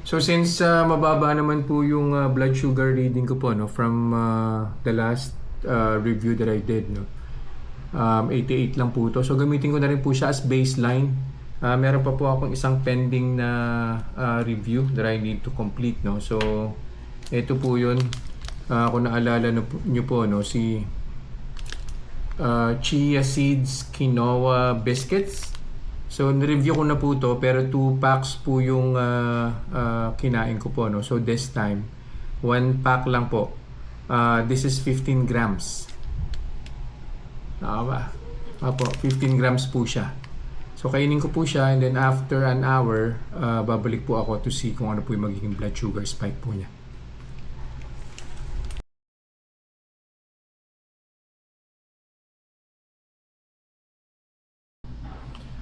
So since mababa naman po yung blood sugar reading ko po no from the last review that I did no. 88 lang po to. So gamitin ko na rin po siya as baseline. Meron pa po akong isang pending na review that I need to complete no. So ito po 'yun. Kung naalala niyo po no si chia seeds quinoa biscuits. So, nireview ko na po to pero 2 packs po yung kinain ko po. No? So, this time, 1 pack lang po. This is 15 grams. Ba? Apo, 15 grams po siya. So, kainin ko po siya and then after an hour, babalik po ako to see kung ano po yung magiging blood sugar spike po niya.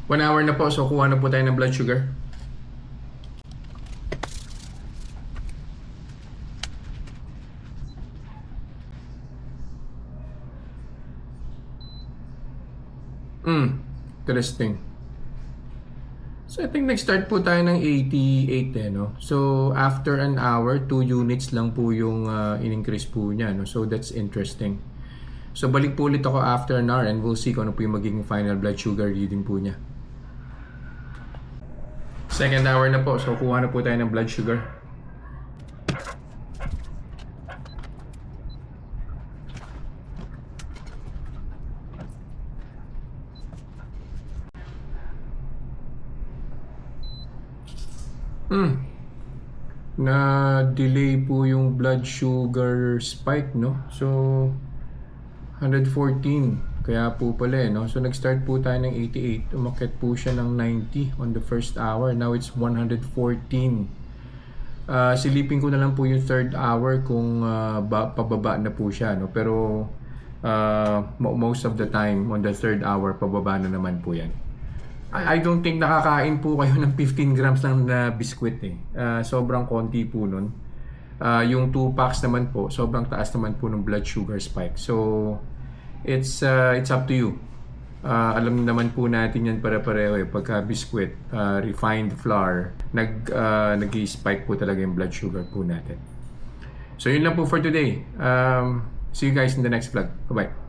One hour na po, so kuha na po tayo ng blood sugar. Interesting. So I think nag-start po tayo ng 88 no? So after an hour, 2 units lang po yung in-increase po niya, no? So that's interesting. So balik po ulit ako after an hour and we'll see kung ano po yung magiging final blood sugar reading po niya. Second hour na po, so kuha na po tayo ng blood sugar. Na-delay po yung blood sugar spike, no? So, 114. Kaya po pala no? So nag-start po tayo ng 88. Umakyat po siya ng 90 on the first hour. Now it's 114. Silipin ko na lang po yung third hour kung pababa na po siya. No? Pero most of the time on the third hour, pababa na naman po yan. I don't think nakakain po kayo ng 15 grams lang na biskwit eh. Sobrang konti po nun. Yung 2 packs naman po, sobrang taas naman po ng blood sugar spike. So, it's up to you. Alam naman po natin yan para-pareho eh. Pagka biscuit, refined flour, nag-spike po talaga yung blood sugar po natin. So yun lang po for today. See you guys in the next vlog. Bye-bye.